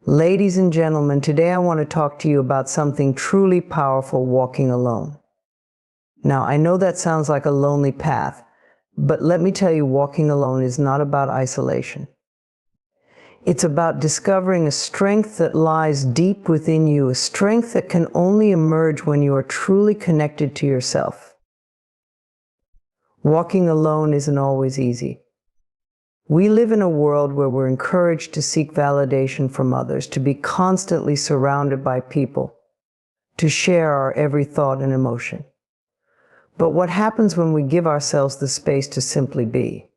Ladies and gentlemen, today I want to talk to you about something truly powerful: walking alone. Now, I know that sounds like a lonely path, but let me tell you, walking alone is not about isolation. It's about discovering a strength that lies deep within you, a strength that can only emerge when you are truly connected to yourself. Walking alone isn't always easy. We live in a world where we're encouraged to seek validation from others, to be constantly surrounded by people, to share our every thought and emotion. But what happens when we give ourselves the space to simply be?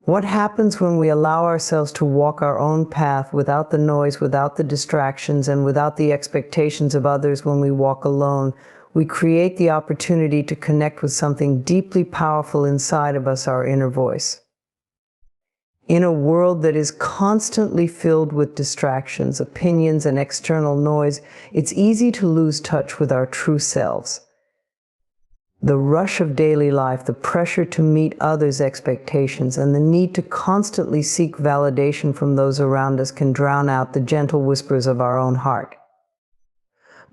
What happens when we allow ourselves to walk our own path without the noise, without the distractions, and without the expectations of others? When we walk alone, we create the opportunity to connect with something deeply powerful inside of us, our inner voice. In a world that is constantly filled with distractions, opinions, and external noise, it's easy to lose touch with our true selves. The rush of daily life, the pressure to meet others' expectations, and the need to constantly seek validation from those around us can drown out the gentle whispers of our own heart.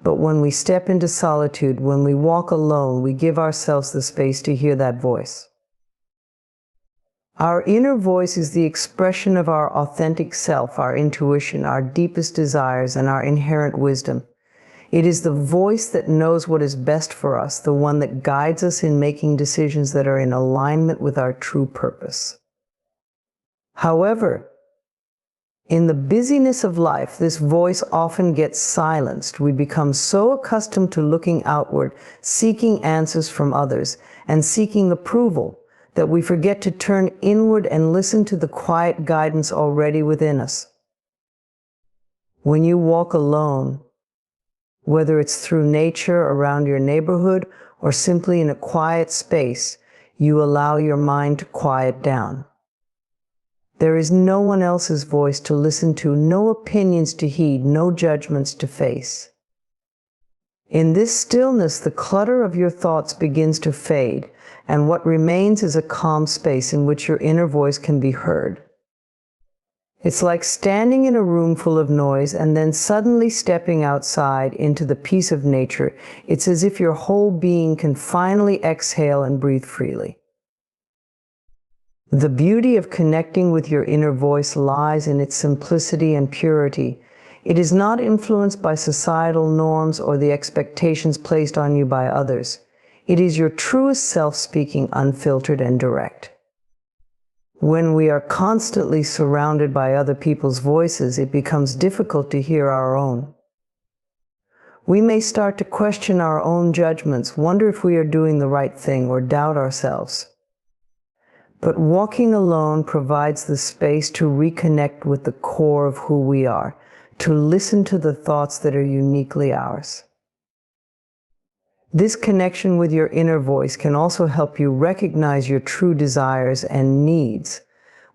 But when we step into solitude, when we walk alone, we give ourselves the space to hear that voice. Our inner voice is the expression of our authentic self, our intuition, our deepest desires, and our inherent wisdom. It is the voice that knows what is best for us, the one that guides us in making decisions that are in alignment with our true purpose. However, in the busyness of life, this voice often gets silenced. We become so accustomed to looking outward, seeking answers from others, and seeking approval, that we forget to turn inward and listen to the quiet guidance already within us. When you walk alone, whether it's through nature, around your neighborhood, or simply in a quiet space, you allow your mind to quiet down. There is no one else's voice to listen to, no opinions to heed, no judgments to face. In this stillness, the clutter of your thoughts begins to fade, and what remains is a calm space in which your inner voice can be heard. It's like standing in a room full of noise and then suddenly stepping outside into the peace of nature. It's as if your whole being can finally exhale and breathe freely. The beauty of connecting with your inner voice lies in its simplicity and purity. It is not influenced by societal norms or the expectations placed on you by others. It is your truest self speaking, unfiltered and direct. When we are constantly surrounded by other people's voices, it becomes difficult to hear our own. We may start to question our own judgments, wonder if we are doing the right thing, or doubt ourselves. But walking alone provides the space to reconnect with the core of who we are, to listen to the thoughts that are uniquely ours. This connection with your inner voice can also help you recognize your true desires and needs.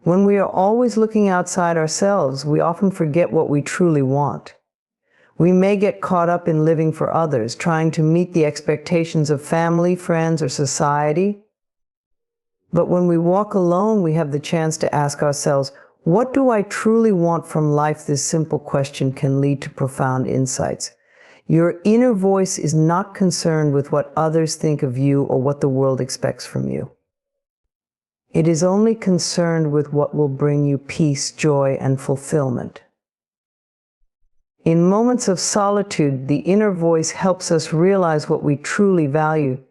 When we are always looking outside ourselves, we often forget what we truly want. We may get caught up in living for others, trying to meet the expectations of family, friends, or society. But when we walk alone, we have the chance to ask ourselves, what do I truly want from life? This simple question can lead to profound insights. Your inner voice is not concerned with what others think of you or what the world expects from you. It is only concerned with what will bring you peace, joy, and fulfillment. In moments of solitude, the inner voice helps us realize what we truly value.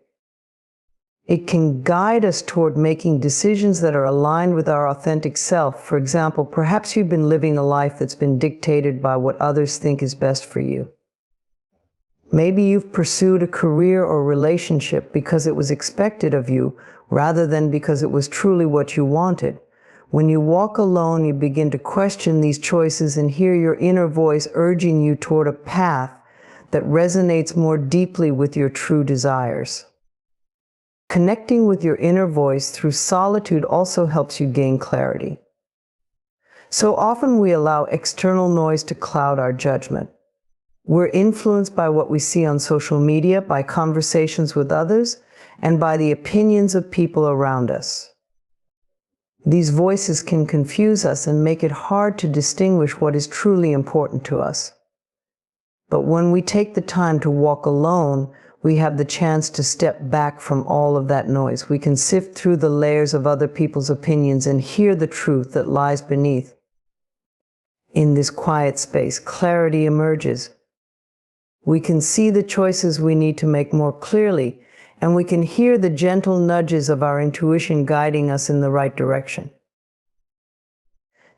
It can guide us toward making decisions that are aligned with our authentic self. For example, perhaps you've been living a life that's been dictated by what others think is best for you. Maybe you've pursued a career or relationship because it was expected of you, rather than because it was truly what you wanted. When you walk alone, you begin to question these choices and hear your inner voice urging you toward a path that resonates more deeply with your true desires. Connecting with your inner voice through solitude also helps you gain clarity. So often we allow external noise to cloud our judgment. We're influenced by what we see on social media, by conversations with others, and by the opinions of people around us. These voices can confuse us and make it hard to distinguish what is truly important to us. But when we take the time to walk alone, we have the chance to step back from all of that noise. We can sift through the layers of other people's opinions and hear the truth that lies beneath. In this quiet space, clarity emerges. We can see the choices we need to make more clearly, and we can hear the gentle nudges of our intuition guiding us in the right direction.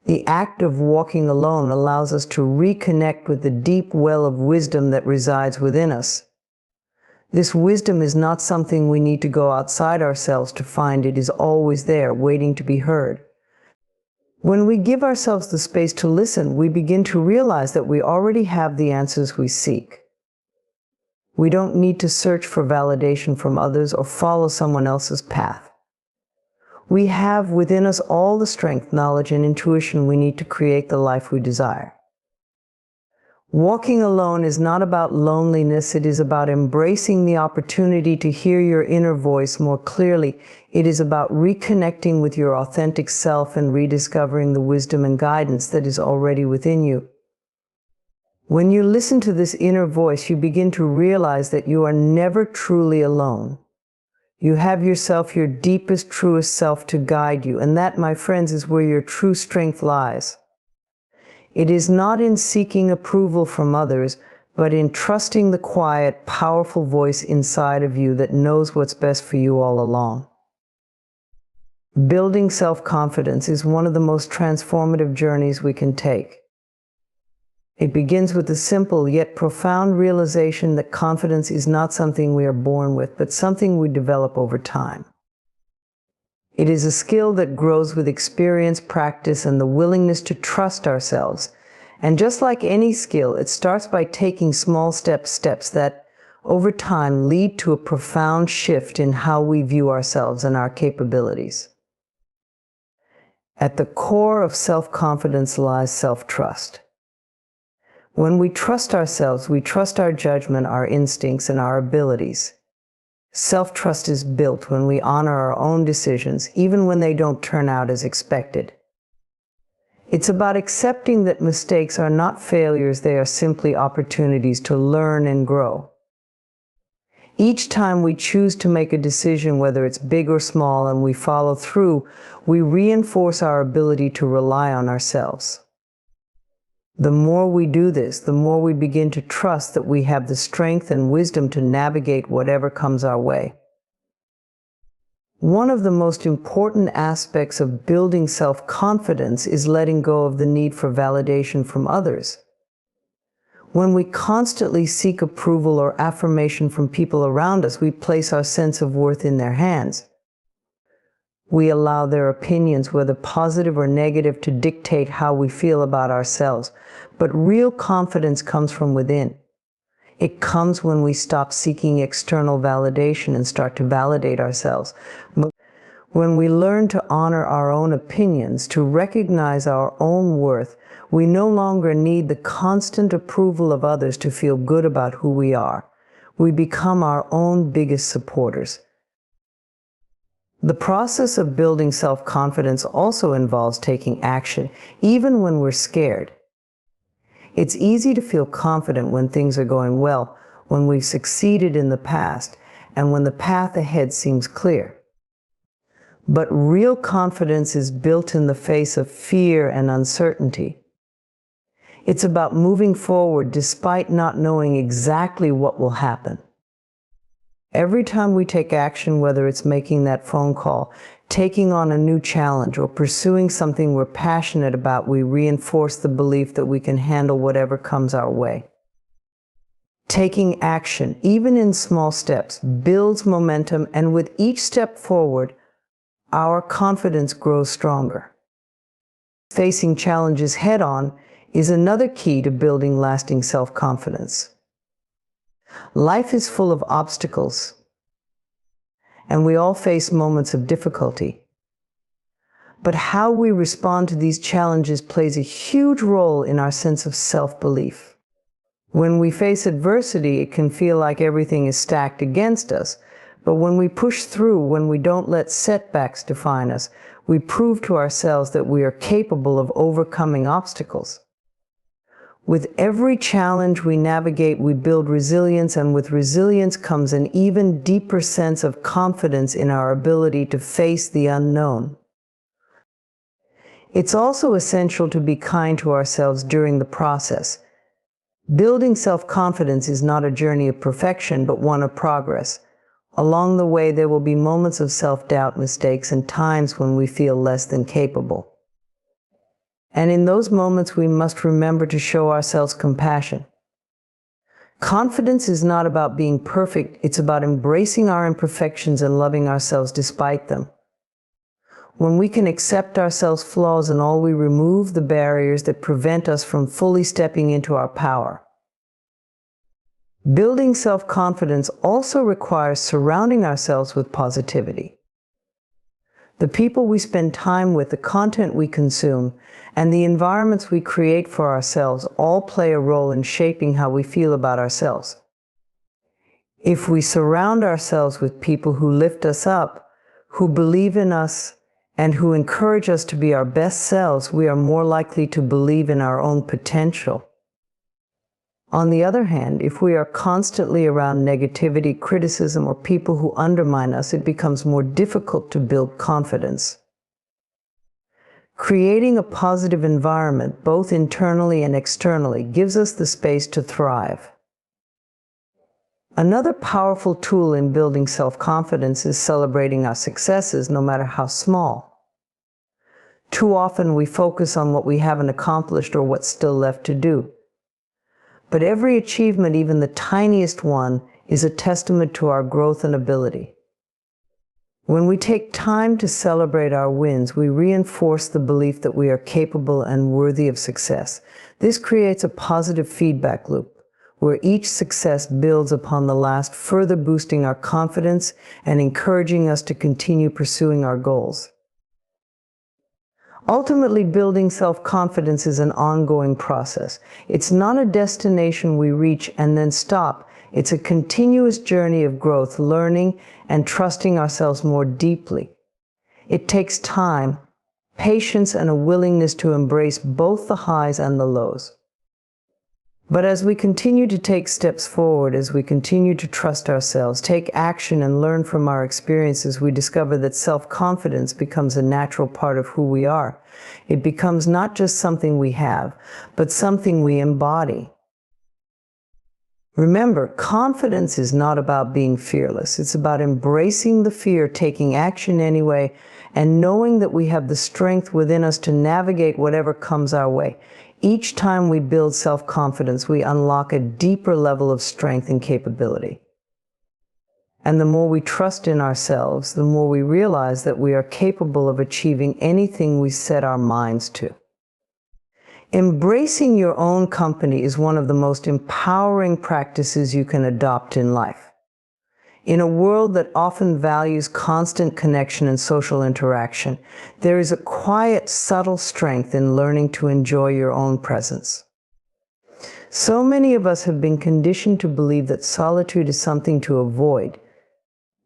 The act of walking alone allows us to reconnect with the deep well of wisdom that resides within us. This wisdom is not something we need to go outside ourselves to find. It is always there, waiting to be heard. When we give ourselves the space to listen, we begin to realize that we already have the answers we seek. We don't need to search for validation from others or follow someone else's path. We have within us all the strength, knowledge, and intuition we need to create the life we desire. Walking alone is not about loneliness. It is about embracing the opportunity to hear your inner voice more clearly. It is about reconnecting with your authentic self and rediscovering the wisdom and guidance that is already within you. When you listen to this inner voice, you begin to realize that you are never truly alone. You have yourself, your deepest, truest self to guide you, and that, my friends, is where your true strength lies. It is not in seeking approval from others, but in trusting the quiet, powerful voice inside of you that knows what's best for you all along. Building self-confidence is one of the most transformative journeys we can take. It begins with the simple yet profound realization that confidence is not something we are born with, but something we develop over time. It is a skill that grows with experience, practice, and the willingness to trust ourselves. And just like any skill, it starts by taking small steps that, over time, lead to a profound shift in how we view ourselves and our capabilities. At the core of self-confidence lies self-trust. When we trust ourselves, we trust our judgment, our instincts, and our abilities. Self-trust is built when we honor our own decisions, even when they don't turn out as expected. It's about accepting that mistakes are not failures, they are simply opportunities to learn and grow. Each time we choose to make a decision, whether it's big or small, and we follow through, we reinforce our ability to rely on ourselves. The more we do this, the more we begin to trust that we have the strength and wisdom to navigate whatever comes our way. One of the most important aspects of building self-confidence is letting go of the need for validation from others. When we constantly seek approval or affirmation from people around us, we place our sense of worth in their hands. We allow their opinions, whether positive or negative, to dictate how we feel about ourselves. But real confidence comes from within. It comes when we stop seeking external validation and start to validate ourselves. When we learn to honor our own opinions, to recognize our own worth, we no longer need the constant approval of others to feel good about who we are. We become our own biggest supporters. The process of building self-confidence also involves taking action, even when we're scared. It's easy to feel confident when things are going well, when we've succeeded in the past, and when the path ahead seems clear. But real confidence is built in the face of fear and uncertainty. It's about moving forward despite not knowing exactly what will happen. Every time we take action, whether it's making that phone call, taking on a new challenge, or pursuing something we're passionate about, we reinforce the belief that we can handle whatever comes our way. Taking action, even in small steps, builds momentum, and with each step forward, our confidence grows stronger. Facing challenges head-on is another key to building lasting self-confidence. Life is full of obstacles, and we all face moments of difficulty. But how we respond to these challenges plays a huge role in our sense of self-belief. When we face adversity, it can feel like everything is stacked against us, but when we push through, when we don't let setbacks define us, We prove to ourselves that we are capable of overcoming obstacles. With every challenge we navigate, we build resilience, and with resilience comes an even deeper sense of confidence in our ability to face the unknown. It's also essential to be kind to ourselves during the process. Building self-confidence is not a journey of perfection, but one of progress. Along the way, there will be moments of self-doubt, mistakes, and times when we feel less than capable. And in those moments, we must remember to show ourselves compassion. Confidence is not about being perfect, it's about embracing our imperfections and loving ourselves despite them. When we can accept ourselves' flaws and all, we remove the barriers that prevent us from fully stepping into our power. Building self-confidence also requires surrounding ourselves with positivity. The people we spend time with, the content we consume, and the environments we create for ourselves all play a role in shaping how we feel about ourselves. If we surround ourselves with people who lift us up, who believe in us, and who encourage us to be our best selves, we are more likely to believe in our own potential. On the other hand, if we are constantly around negativity, criticism, or people who undermine us, it becomes more difficult to build confidence. Creating a positive environment, both internally and externally, gives us the space to thrive. Another powerful tool in building self-confidence is celebrating our successes, no matter how small. Too often we focus on what we haven't accomplished or what's still left to do. But every achievement, even the tiniest one, is a testament to our growth and ability. When we take time to celebrate our wins, we reinforce the belief that we are capable and worthy of success. This creates a positive feedback loop, where each success builds upon the last, further boosting our confidence and encouraging us to continue pursuing our goals. Ultimately, building self-confidence is an ongoing process. It's not a destination we reach and then stop. It's a continuous journey of growth, learning, and trusting ourselves more deeply. It takes time, patience, and a willingness to embrace both the highs and the lows. But as we continue to take steps forward, as we continue to trust ourselves, take action, and learn from our experiences, we discover that self-confidence becomes a natural part of who we are. It becomes not just something we have, but something we embody. Remember, confidence is not about being fearless. It's about embracing the fear, taking action anyway, and knowing that we have the strength within us to navigate whatever comes our way. Each time we build self-confidence, we unlock a deeper level of strength and capability. And the more we trust in ourselves, the more we realize that we are capable of achieving anything we set our minds to. Embracing your own company is one of the most empowering practices you can adopt in life. In a world that often values constant connection and social interaction, there is a quiet, subtle strength in learning to enjoy your own presence. So many of us have been conditioned to believe that solitude is something to avoid,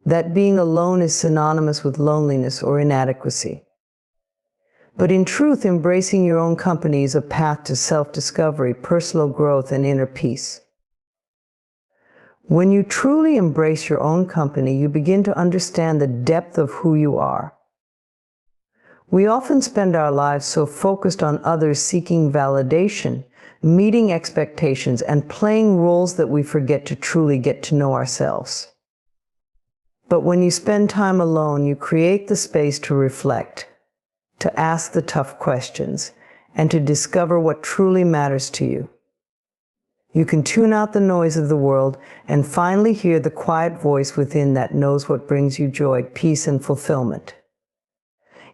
that being alone is synonymous with loneliness or inadequacy. But in truth, embracing your own company is a path to self-discovery, personal growth, and inner peace. When you truly embrace your own company, you begin to understand the depth of who you are. We often spend our lives so focused on others, seeking validation, meeting expectations, and playing roles that we forget to truly get to know ourselves. But when you spend time alone, you create the space to reflect, to ask the tough questions, and to discover what truly matters to you. You can tune out the noise of the world and finally hear the quiet voice within that knows what brings you joy, peace, and fulfillment.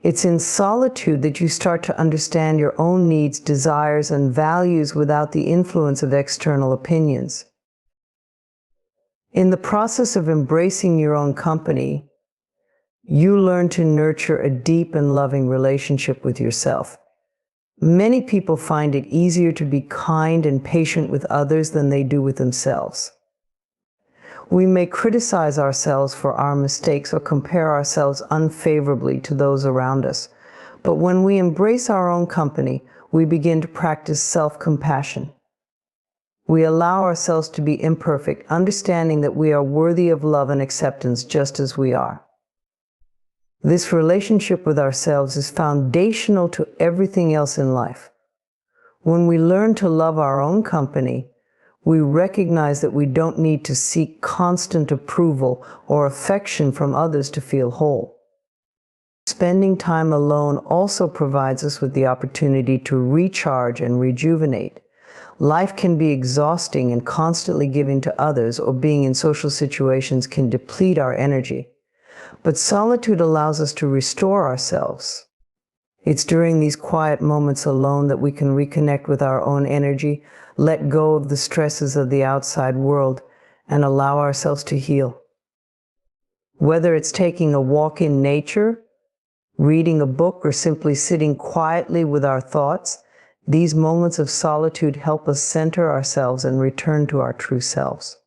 It's in solitude that you start to understand your own needs, desires, and values without the influence of external opinions. In the process of embracing your own company, you learn to nurture a deep and loving relationship with yourself. Many people find it easier to be kind and patient with others than they do with themselves. We may criticize ourselves for our mistakes or compare ourselves unfavorably to those around us, But when we embrace our own company, we begin to practice self-compassion. We allow ourselves to be imperfect, understanding that we are worthy of love and acceptance just as we are. This relationship with ourselves is foundational to everything else in life. When we learn to love our own company, we recognize that we don't need to seek constant approval or affection from others to feel whole. Spending time alone also provides us with the opportunity to recharge and rejuvenate. Life can be exhausting, and constantly giving to others or being in social situations can deplete our energy. But solitude allows us to restore ourselves. It's during these quiet moments alone that we can reconnect with our own energy, let go of the stresses of the outside world, and allow ourselves to heal. Whether it's taking a walk in nature, reading a book, or simply sitting quietly with our thoughts, these moments of solitude help us center ourselves and return to our true selves.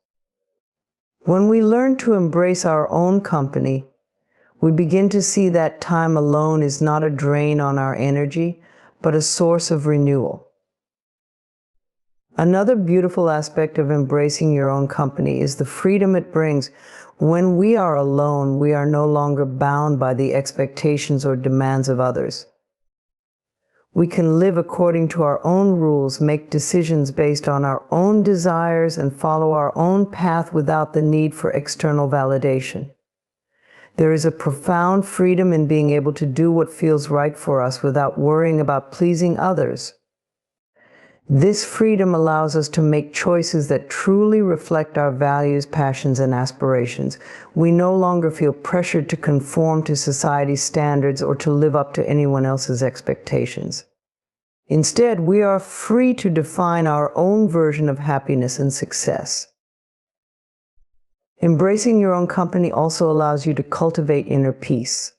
When we learn to embrace our own company, we begin to see that time alone is not a drain on our energy, but a source of renewal. Another beautiful aspect of embracing your own company is the freedom it brings. When we are alone, we are no longer bound by the expectations or demands of others. We can live according to our own rules, make decisions based on our own desires, and follow our own path without the need for external validation. There is a profound freedom in being able to do what feels right for us without worrying about pleasing others. This freedom allows us to make choices that truly reflect our values, passions, and aspirations. We no longer feel pressured to conform to society's standards or to live up to anyone else's expectations. Instead, we are free to define our own version of happiness and success. Embracing your own company also allows you to cultivate inner peace.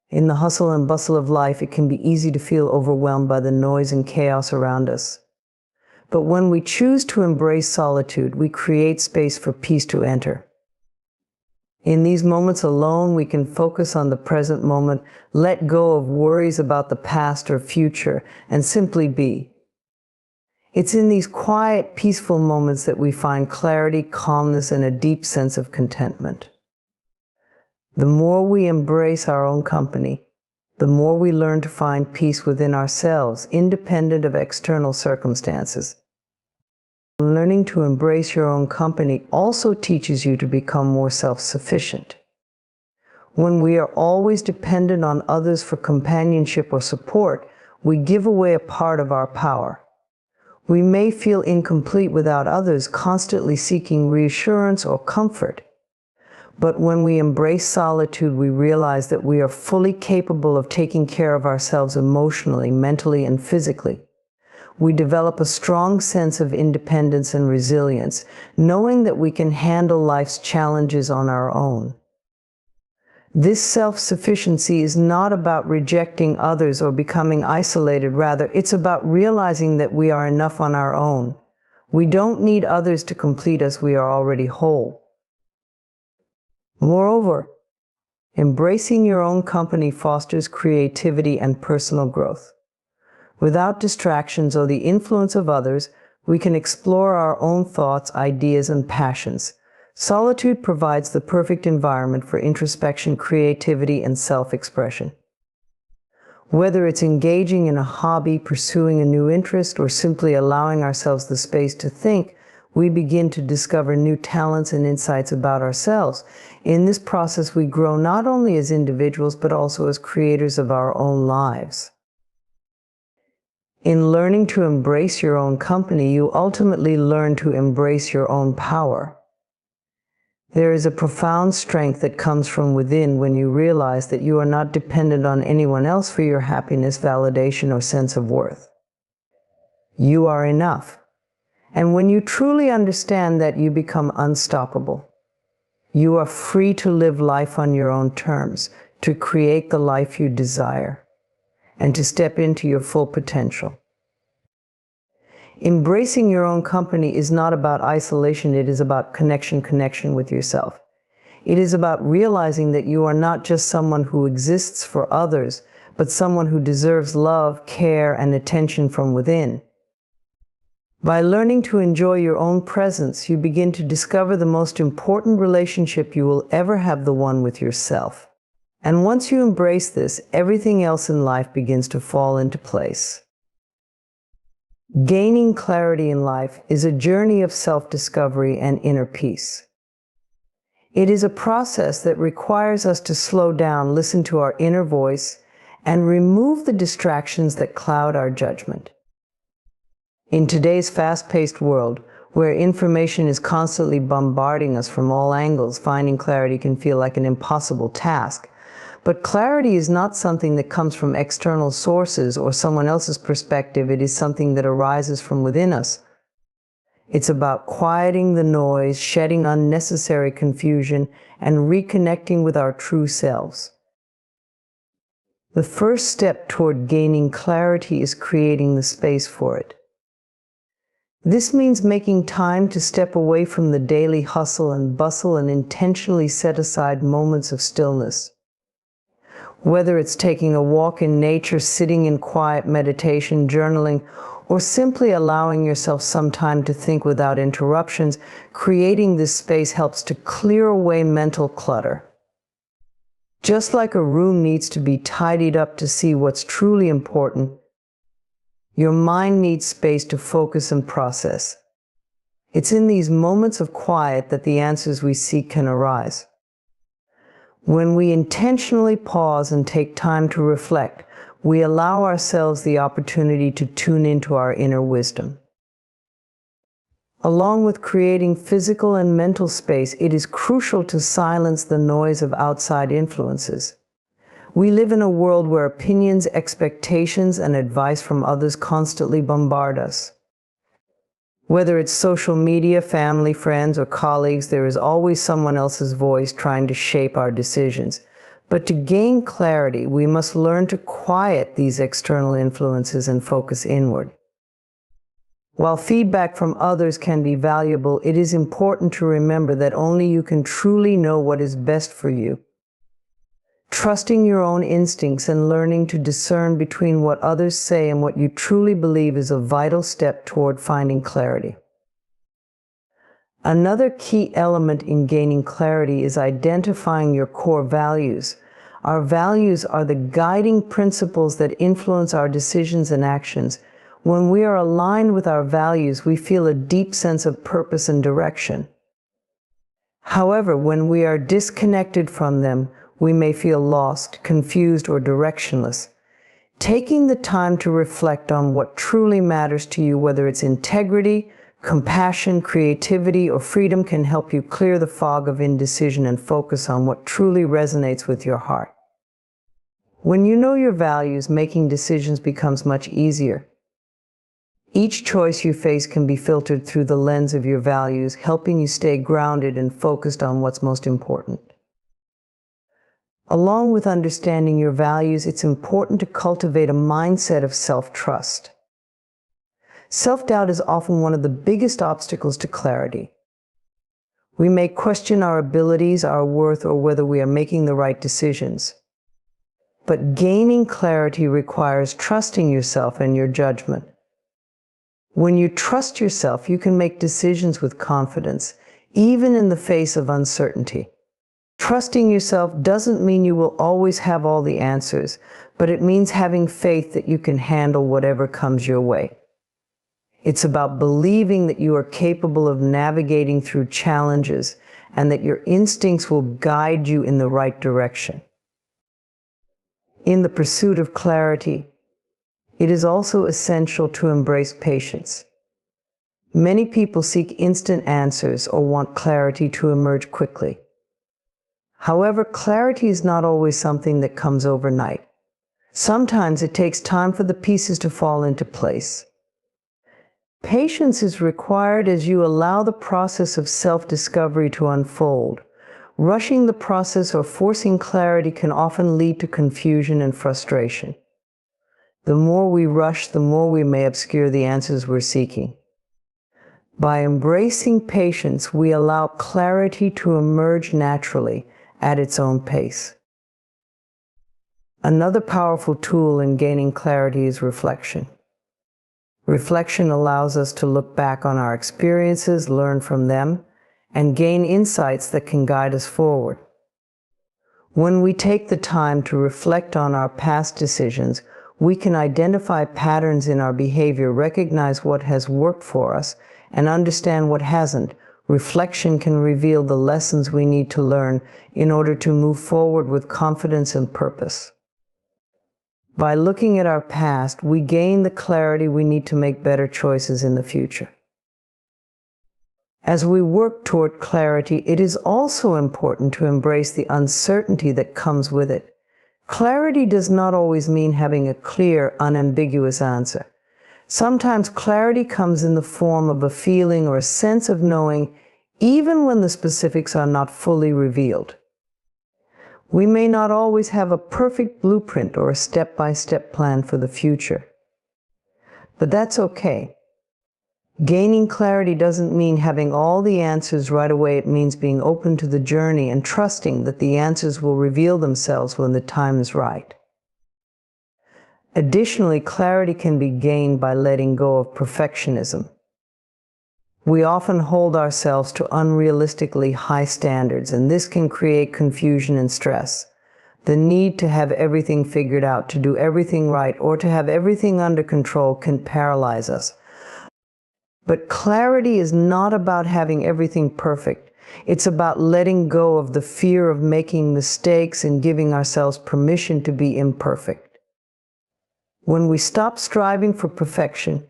In the hustle and bustle of life, it can be easy to feel overwhelmed by the noise and chaos around us. But when we choose to embrace solitude, we create space for peace to enter. In these moments alone, we can focus on the present moment, let go of worries about the past or future, and simply be. It's in these quiet, peaceful moments that we find clarity, calmness, and a deep sense of contentment. The more we embrace our own company, the more we learn to find peace within ourselves, independent of external circumstances. Learning to embrace your own company also teaches you to become more self-sufficient. When we are always dependent on others for companionship or support, we give away a part of our power. We may feel incomplete without others, constantly seeking reassurance or comfort. But when we embrace solitude, we realize that we are fully capable of taking care of ourselves emotionally, mentally, and physically. We develop a strong sense of independence and resilience, knowing that we can handle life's challenges on our own. This self-sufficiency is not about rejecting others or becoming isolated. Rather, it's about realizing that we are enough on our own. We don't need others to complete us. We are already whole. Moreover, embracing your own company fosters creativity and personal growth. Without distractions or the influence of others, we can explore our own thoughts, ideas, and passions. Solitude provides the perfect environment for introspection, creativity, and self-expression. Whether it's engaging in a hobby, pursuing a new interest, or simply allowing ourselves the space to think, we begin to discover new talents and insights about ourselves. In this process, we grow not only as individuals, but also as creators of our own lives. In learning to embrace your own company, you ultimately learn to embrace your own power. There is a profound strength that comes from within when you realize that you are not dependent on anyone else for your happiness, validation, or sense of worth. You are enough. And when you truly understand that, you become unstoppable. You are free to live life on your own terms, to create the life you desire, and to step into your full potential. Embracing your own company is not about isolation. It is about connection with yourself. It is about realizing that you are not just someone who exists for others, but someone who deserves love, care, and attention from within. By learning to enjoy your own presence, you begin to discover the most important relationship you will ever have, the one with yourself. And once you embrace this, everything else in life begins to fall into place. Gaining clarity in life is a journey of self-discovery and inner peace. It is a process that requires us to slow down, listen to our inner voice, and remove the distractions that cloud our judgment. In today's fast-paced world, where information is constantly bombarding us from all angles, finding clarity can feel like an impossible task. But clarity is not something that comes from external sources or someone else's perspective. It is something that arises from within us. It's about quieting the noise, shedding unnecessary confusion, and reconnecting with our true selves. The first step toward gaining clarity is creating the space for it. This means making time to step away from the daily hustle and bustle and intentionally set aside moments of stillness. Whether it's taking a walk in nature, sitting in quiet meditation, journaling, or simply allowing yourself some time to think without interruptions, creating this space helps to clear away mental clutter. Just like a room needs to be tidied up to see what's truly important, your mind needs space to focus and process. It's in these moments of quiet that the answers we seek can arise. When we intentionally pause and take time to reflect, we allow ourselves the opportunity to tune into our inner wisdom. Along with creating physical and mental space, it is crucial to silence the noise of outside influences. We live in a world where opinions, expectations, and advice from others constantly bombard us. Whether it's social media, family, friends, or colleagues, there is always someone else's voice trying to shape our decisions. But to gain clarity, we must learn to quiet these external influences and focus inward. While feedback from others can be valuable, it is important to remember that only you can truly know what is best for you. Trusting your own instincts and learning to discern between what others say and what you truly believe is a vital step toward finding clarity. Another key element in gaining clarity is identifying your core values. Our values are the guiding principles that influence our decisions and actions. When we are aligned with our values, we feel a deep sense of purpose and direction. However, when we are disconnected from them, we may feel lost, confused, or directionless. Taking the time to reflect on what truly matters to you, whether it's integrity, compassion, creativity, or freedom, can help you clear the fog of indecision and focus on what truly resonates with your heart. When you know your values, making decisions becomes much easier. Each choice you face can be filtered through the lens of your values, helping you stay grounded and focused on what's most important. Along with understanding your values, it's important to cultivate a mindset of self-trust. Self-doubt is often one of the biggest obstacles to clarity. We may question our abilities, our worth, or whether we are making the right decisions. But gaining clarity requires trusting yourself and your judgment. When you trust yourself, you can make decisions with confidence, even in the face of uncertainty. Trusting yourself doesn't mean you will always have all the answers, but it means having faith that you can handle whatever comes your way. It's about believing that you are capable of navigating through challenges and that your instincts will guide you in the right direction. In the pursuit of clarity, it is also essential to embrace patience. Many people seek instant answers or want clarity to emerge quickly. However, clarity is not always something that comes overnight. Sometimes it takes time for the pieces to fall into place. Patience is required as you allow the process of self-discovery to unfold. Rushing the process or forcing clarity can often lead to confusion and frustration. The more we rush, the more we may obscure the answers we're seeking. By embracing patience, we allow clarity to emerge naturally at its own pace. Another powerful tool in gaining clarity is reflection. Reflection allows us to look back on our experiences, learn from them, and gain insights that can guide us forward. When we take the time to reflect on our past decisions, we can identify patterns in our behavior, recognize what has worked for us, and understand what hasn't. Reflection can reveal the lessons we need to learn in order to move forward with confidence and purpose. By looking at our past, we gain the clarity we need to make better choices in the future. As we work toward clarity, it is also important to embrace the uncertainty that comes with it. Clarity does not always mean having a clear, unambiguous answer. Sometimes clarity comes in the form of a feeling or a sense of knowing, even when the specifics are not fully revealed. We may not always have a perfect blueprint or a step-by-step plan for the future. But that's okay. Gaining clarity doesn't mean having all the answers right away. It means being open to the journey and trusting that the answers will reveal themselves when the time is right. Additionally, clarity can be gained by letting go of perfectionism. We often hold ourselves to unrealistically high standards, and this can create confusion and stress. The need to have everything figured out, to do everything right, or to have everything under control can paralyze us. But clarity is not about having everything perfect. It's about letting go of the fear of making mistakes and giving ourselves permission to be imperfect. When we stop striving for perfection,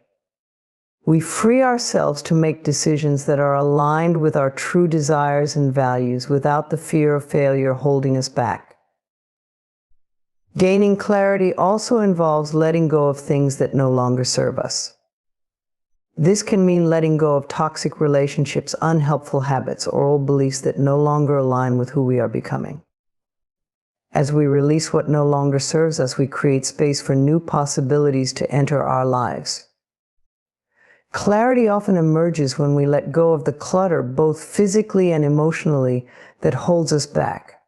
we free ourselves to make decisions that are aligned with our true desires and values without the fear of failure holding us back. Gaining clarity also involves letting go of things that no longer serve us. This can mean letting go of toxic relationships, unhelpful habits, or old beliefs that no longer align with who we are becoming. As we release what no longer serves us, we create space for new possibilities to enter our lives. Clarity often emerges when we let go of the clutter, both physically and emotionally, that holds us back.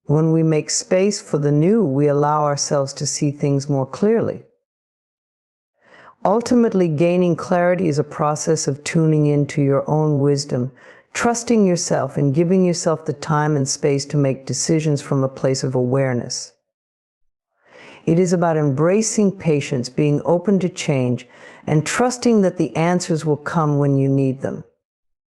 When we make space for the new, we allow ourselves to see things more clearly. Ultimately, gaining clarity is a process of tuning into your own wisdom, trusting yourself, and giving yourself the time and space to make decisions from a place of awareness. It is about embracing patience, being open to change, and trusting that the answers will come when you need them.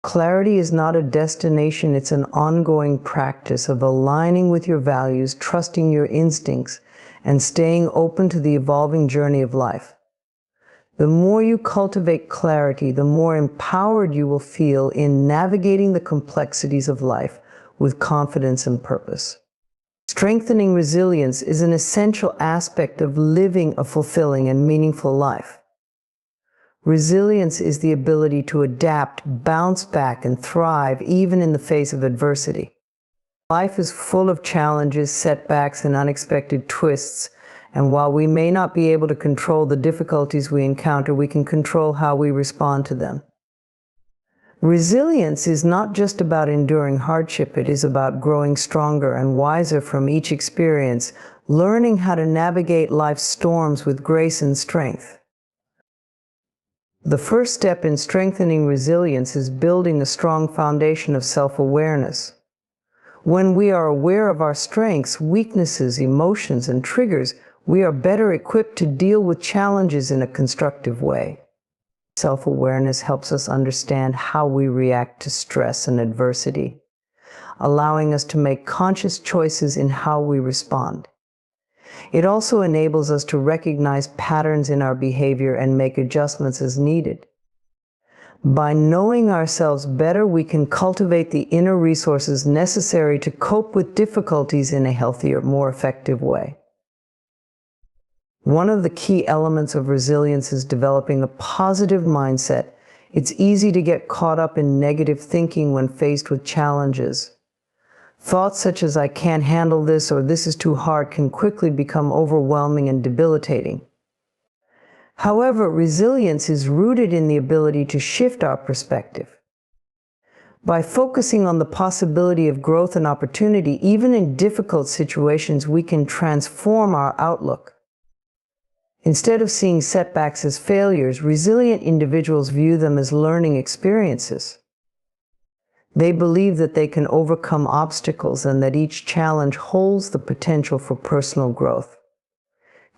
Clarity is not a destination, it's an ongoing practice of aligning with your values, trusting your instincts, and staying open to the evolving journey of life. The more you cultivate clarity, the more empowered you will feel in navigating the complexities of life with confidence and purpose. Strengthening resilience is an essential aspect of living a fulfilling and meaningful life. Resilience is the ability to adapt, bounce back, and thrive even in the face of adversity. Life is full of challenges, setbacks, and unexpected twists, and while we may not be able to control the difficulties we encounter, we can control how we respond to them. Resilience is not just about enduring hardship, it is about growing stronger and wiser from each experience, learning how to navigate life's storms with grace and strength. The first step in strengthening resilience is building a strong foundation of self-awareness. When we are aware of our strengths, weaknesses, emotions, and triggers, we are better equipped to deal with challenges in a constructive way. Self-awareness helps us understand how we react to stress and adversity, allowing us to make conscious choices in how we respond. It also enables us to recognize patterns in our behavior and make adjustments as needed. By knowing ourselves better, we can cultivate the inner resources necessary to cope with difficulties in a healthier, more effective way. One of the key elements of resilience is developing a positive mindset. It's easy to get caught up in negative thinking when faced with challenges. Thoughts such as "I can't handle this" or "this is too hard" can quickly become overwhelming and debilitating. However, resilience is rooted in the ability to shift our perspective. By focusing on the possibility of growth and opportunity, even in difficult situations, we can transform our outlook. Instead of seeing setbacks as failures, resilient individuals view them as learning experiences. They believe that they can overcome obstacles and that each challenge holds the potential for personal growth.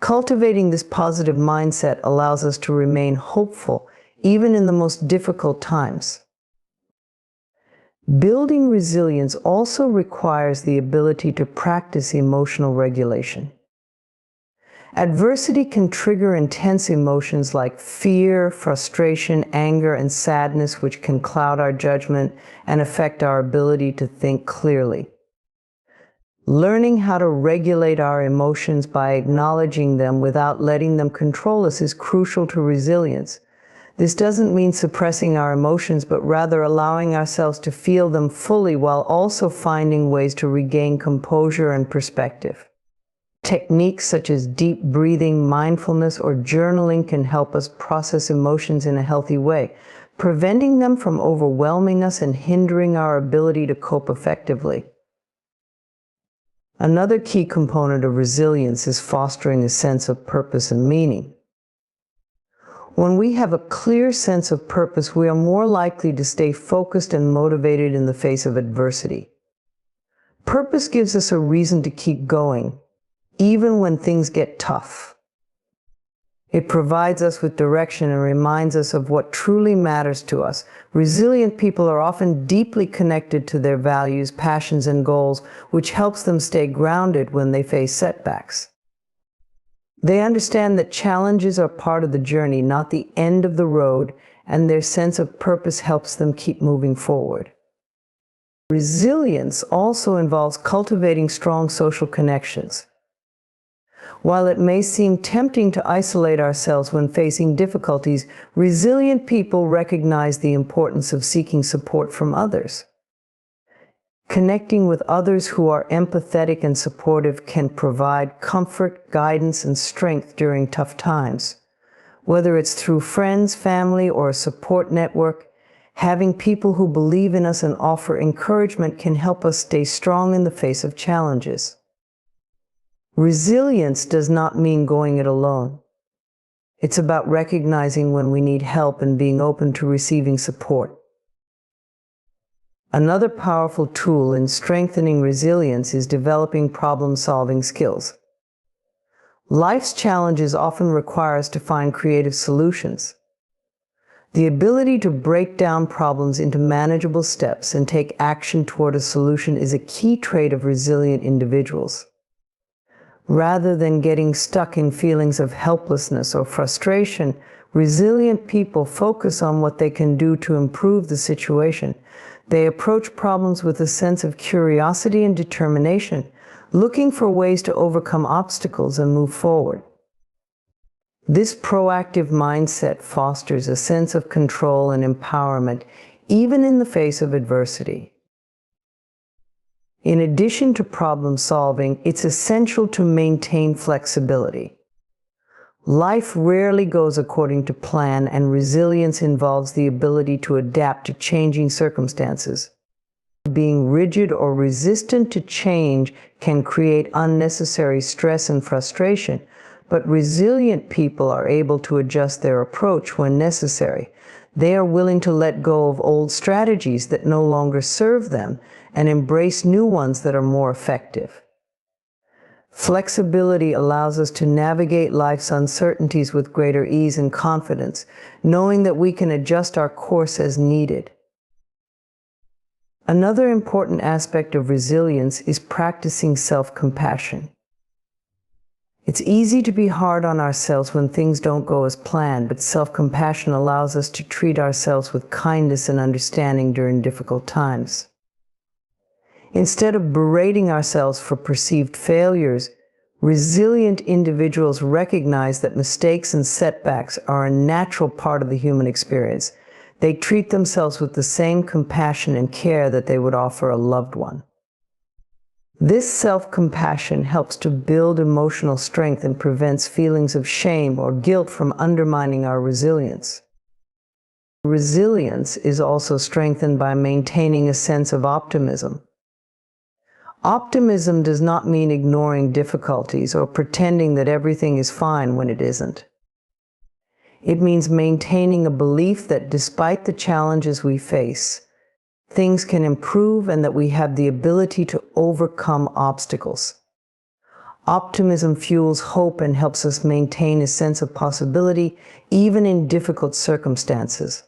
Cultivating this positive mindset allows us to remain hopeful, even in the most difficult times. Building resilience also requires the ability to practice emotional regulation. Adversity can trigger intense emotions like fear, frustration, anger, and sadness, which can cloud our judgment and affect our ability to think clearly. Learning how to regulate our emotions by acknowledging them without letting them control us is crucial to resilience. This doesn't mean suppressing our emotions, but rather allowing ourselves to feel them fully while also finding ways to regain composure and perspective. Techniques such as deep breathing, mindfulness, or journaling can help us process emotions in a healthy way, preventing them from overwhelming us and hindering our ability to cope effectively. Another key component of resilience is fostering a sense of purpose and meaning. When we have a clear sense of purpose, we are more likely to stay focused and motivated in the face of adversity. Purpose gives us a reason to keep going, even when things get tough. It provides us with direction and reminds us of what truly matters to us. Resilient people are often deeply connected to their values, passions, and goals, which helps them stay grounded when they face setbacks. They understand that challenges are part of the journey, not the end of the road, and their sense of purpose helps them keep moving forward. Resilience also involves cultivating strong social connections. While it may seem tempting to isolate ourselves when facing difficulties, resilient people recognize the importance of seeking support from others. Connecting with others who are empathetic and supportive can provide comfort, guidance, and strength during tough times. Whether it's through friends, family, or a support network, having people who believe in us and offer encouragement can help us stay strong in the face of challenges. Resilience does not mean going it alone. It's about recognizing when we need help and being open to receiving support. Another powerful tool in strengthening resilience is developing problem-solving skills. Life's challenges often require us to find creative solutions. The ability to break down problems into manageable steps and take action toward a solution is a key trait of resilient individuals. Rather than getting stuck in feelings of helplessness or frustration, resilient people focus on what they can do to improve the situation. They approach problems with a sense of curiosity and determination, looking for ways to overcome obstacles and move forward. This proactive mindset fosters a sense of control and empowerment, even in the face of adversity. In addition to problem solving, it's essential to maintain flexibility. Life rarely goes according to plan, and resilience involves the ability to adapt to changing circumstances. Being rigid or resistant to change can create unnecessary stress and frustration, but resilient people are able to adjust their approach when necessary. They are willing to let go of old strategies that no longer serve them and embrace new ones that are more effective. Flexibility allows us to navigate life's uncertainties with greater ease and confidence, knowing that we can adjust our course as needed. Another important aspect of resilience is practicing self-compassion. It's easy to be hard on ourselves when things don't go as planned, but self-compassion allows us to treat ourselves with kindness and understanding during difficult times. Instead of berating ourselves for perceived failures, resilient individuals recognize that mistakes and setbacks are a natural part of the human experience. They treat themselves with the same compassion and care that they would offer a loved one. This self-compassion helps to build emotional strength and prevents feelings of shame or guilt from undermining our resilience. Resilience is also strengthened by maintaining a sense of optimism. Optimism does not mean ignoring difficulties or pretending that everything is fine when it isn't. It means maintaining a belief that despite the challenges we face, things can improve and that we have the ability to overcome obstacles. Optimism fuels hope and helps us maintain a sense of possibility even in difficult circumstances.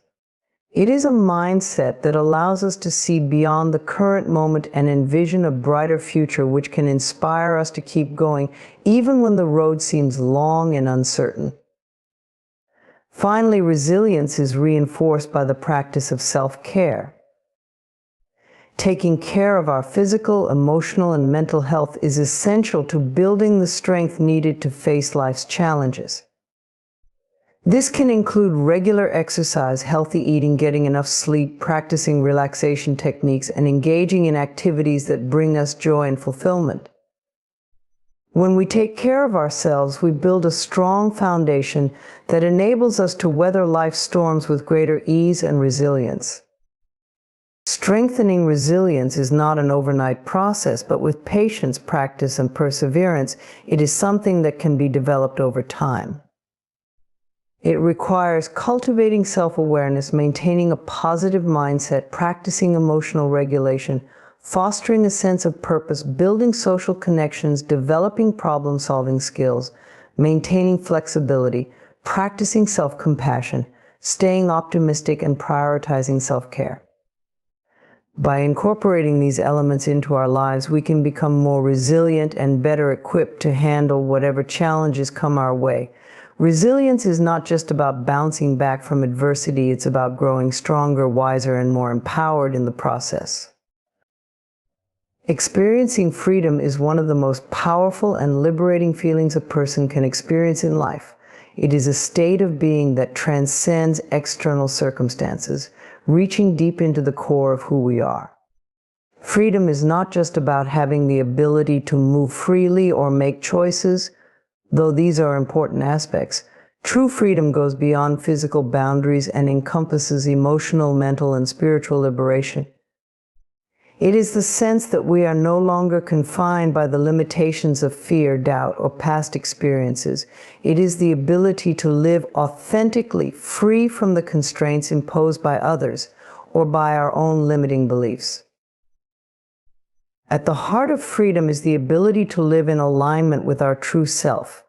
It is a mindset that allows us to see beyond the current moment and envision a brighter future, which can inspire us to keep going even when the road seems long and uncertain. Finally, resilience is reinforced by the practice of self-care. Taking care of our physical, emotional, and mental health is essential to building the strength needed to face life's challenges. This can include regular exercise, healthy eating, getting enough sleep, practicing relaxation techniques, and engaging in activities that bring us joy and fulfillment. When we take care of ourselves, we build a strong foundation that enables us to weather life's storms with greater ease and resilience. Strengthening resilience is not an overnight process, but with patience, practice, and perseverance, it is something that can be developed over time. It requires cultivating self-awareness, maintaining a positive mindset, practicing emotional regulation, fostering a sense of purpose, building social connections, developing problem-solving skills, maintaining flexibility, practicing self-compassion, staying optimistic, and prioritizing self-care. By incorporating these elements into our lives, we can become more resilient and better equipped to handle whatever challenges come our way. Resilience is not just about bouncing back from adversity, it's about growing stronger, wiser, and more empowered in the process. Experiencing freedom is one of the most powerful and liberating feelings a person can experience in life. It is a state of being that transcends external circumstances, reaching deep into the core of who we are. Freedom is not just about having the ability to move freely or make choices, though these are important aspects. True freedom goes beyond physical boundaries and encompasses emotional, mental, and spiritual liberation. It is the sense that we are no longer confined by the limitations of fear, doubt, or past experiences. It is the ability to live authentically, free from the constraints imposed by others or by our own limiting beliefs. At the heart of freedom is the ability to live in alignment with our true self.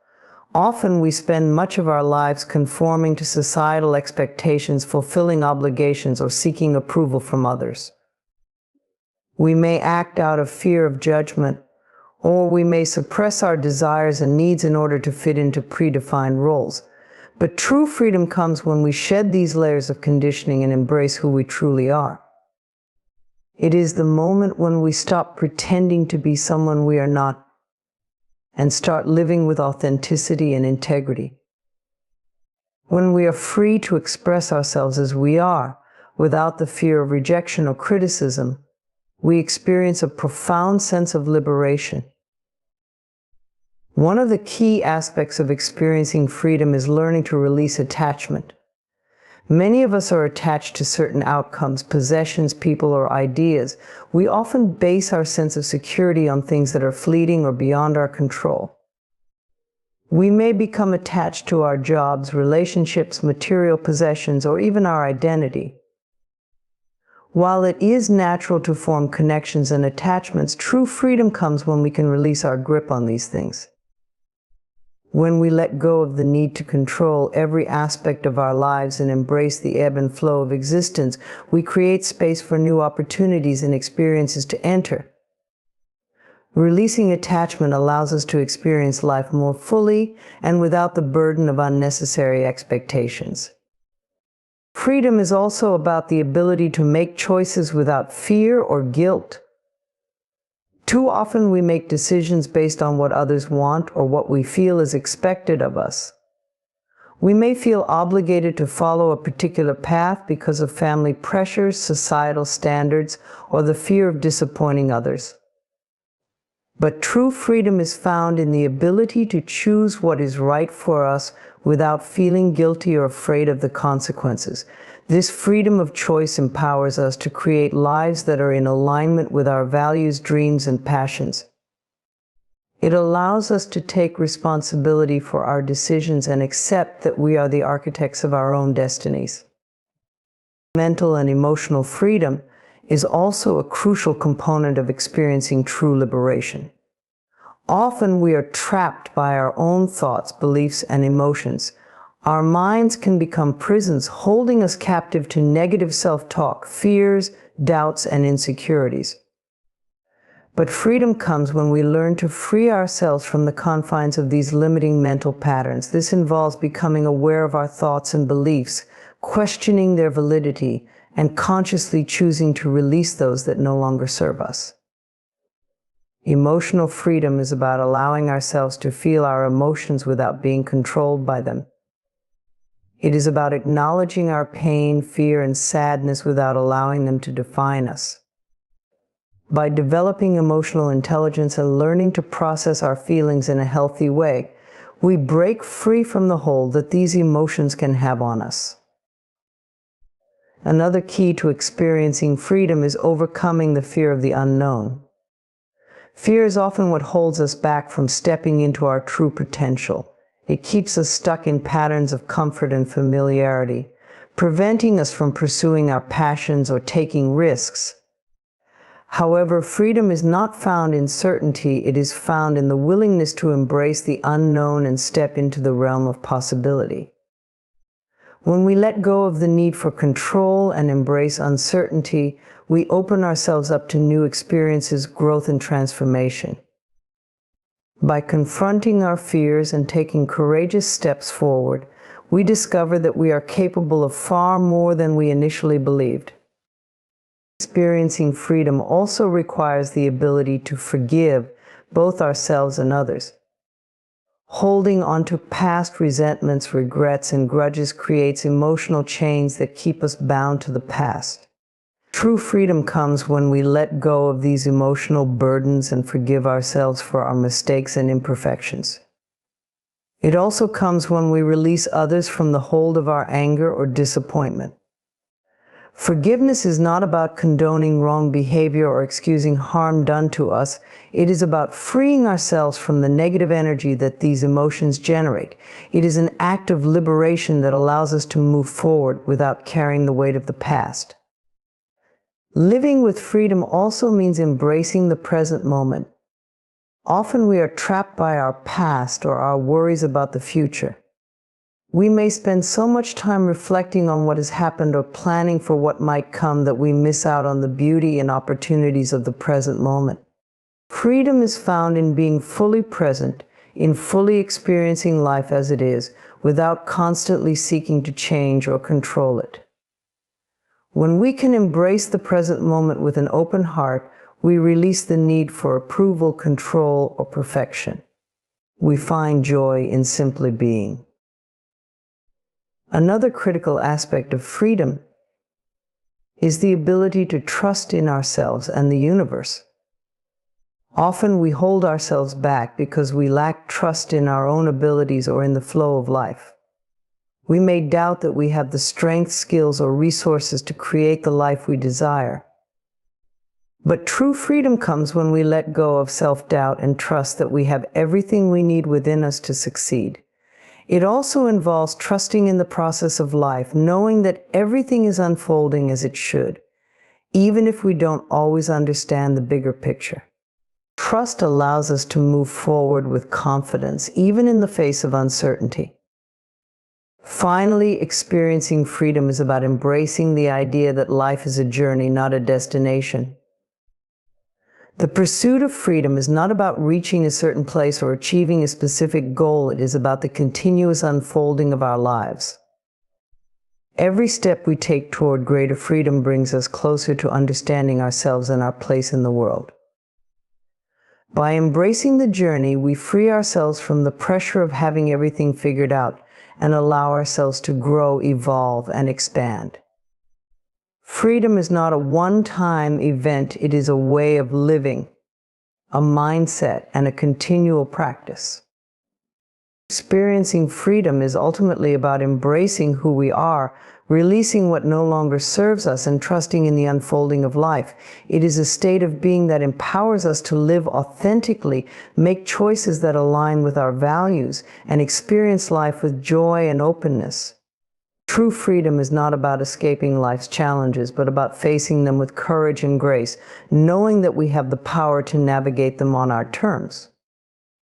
Often we spend much of our lives conforming to societal expectations, fulfilling obligations, or seeking approval from others. We may act out of fear of judgment, or we may suppress our desires and needs in order to fit into predefined roles. But true freedom comes when we shed these layers of conditioning and embrace who we truly are. It is the moment when we stop pretending to be someone we are not and start living with authenticity and integrity. When we are free to express ourselves as we are, without the fear of rejection or criticism, we experience a profound sense of liberation. One of the key aspects of experiencing freedom is learning to release attachment. Many of us are attached to certain outcomes, possessions, people, or ideas. We often base our sense of security on things that are fleeting or beyond our control. We may become attached to our jobs, relationships, material possessions, or even our identity. While it is natural to form connections and attachments, true freedom comes when we can release our grip on these things. When we let go of the need to control every aspect of our lives and embrace the ebb and flow of existence, we create space for new opportunities and experiences to enter. Releasing attachment allows us to experience life more fully and without the burden of unnecessary expectations. Freedom is also about the ability to make choices without fear or guilt. Too often we make decisions based on what others want or what we feel is expected of us. We may feel obligated to follow a particular path because of family pressures, societal standards, or the fear of disappointing others. But true freedom is found in the ability to choose what is right for us without feeling guilty or afraid of the consequences. This freedom of choice empowers us to create lives that are in alignment with our values, dreams, and passions. It allows us to take responsibility for our decisions and accept that we are the architects of our own destinies. Mental and emotional freedom is also a crucial component of experiencing true liberation. Often we are trapped by our own thoughts, beliefs, and emotions. Our minds can become prisons, holding us captive to negative self-talk, fears, doubts, and insecurities. But freedom comes when we learn to free ourselves from the confines of these limiting mental patterns. This involves becoming aware of our thoughts and beliefs, questioning their validity, and consciously choosing to release those that no longer serve us. Emotional freedom is about allowing ourselves to feel our emotions without being controlled by them. It is about acknowledging our pain, fear, and sadness without allowing them to define us. By developing emotional intelligence and learning to process our feelings in a healthy way, we break free from the hold that these emotions can have on us. Another key to experiencing freedom is overcoming the fear of the unknown. Fear is often what holds us back from stepping into our true potential. It keeps us stuck in patterns of comfort and familiarity, preventing us from pursuing our passions or taking risks. However, freedom is not found in certainty. It is found in the willingness to embrace the unknown and step into the realm of possibility. When we let go of the need for control and embrace uncertainty, we open ourselves up to new experiences, growth, and transformation. By confronting our fears and taking courageous steps forward, we discover that we are capable of far more than we initially believed. Experiencing freedom also requires the ability to forgive both ourselves and others. Holding on to past resentments, regrets, and grudges creates emotional chains that keep us bound to the past. True freedom comes when we let go of these emotional burdens and forgive ourselves for our mistakes and imperfections. It also comes when we release others from the hold of our anger or disappointment. Forgiveness is not about condoning wrong behavior or excusing harm done to us. It is about freeing ourselves from the negative energy that these emotions generate. It is an act of liberation that allows us to move forward without carrying the weight of the past. Living with freedom also means embracing the present moment. Often we are trapped by our past or our worries about the future. We may spend so much time reflecting on what has happened or planning for what might come that we miss out on the beauty and opportunities of the present moment. Freedom is found in being fully present, in fully experiencing life as it is, without constantly seeking to change or control it. When we can embrace the present moment with an open heart, we release the need for approval, control, or perfection. We find joy in simply being. Another critical aspect of freedom is the ability to trust in ourselves and the universe. Often we hold ourselves back because we lack trust in our own abilities or in the flow of life. We may doubt that we have the strength, skills, or resources to create the life we desire. But true freedom comes when we let go of self-doubt and trust that we have everything we need within us to succeed. It also involves trusting in the process of life, knowing that everything is unfolding as it should, even if we don't always understand the bigger picture. Trust allows us to move forward with confidence, even in the face of uncertainty. Finally, experiencing freedom is about embracing the idea that life is a journey, not a destination. The pursuit of freedom is not about reaching a certain place or achieving a specific goal. It is about the continuous unfolding of our lives. Every step we take toward greater freedom brings us closer to understanding ourselves and our place in the world. By embracing the journey, we free ourselves from the pressure of having everything figured out and allow ourselves to grow, evolve, and expand. Freedom is not a one-time event. It is a way of living, a mindset, and a continual practice. Experiencing freedom is ultimately about embracing who we are releasing what no longer serves us and trusting in the unfolding of life. It is a state of being that empowers us to live authentically, make choices that align with our values, and experience life with joy and openness. True freedom is not about escaping life's challenges, but about facing them with courage and grace, knowing that we have the power to navigate them on our terms.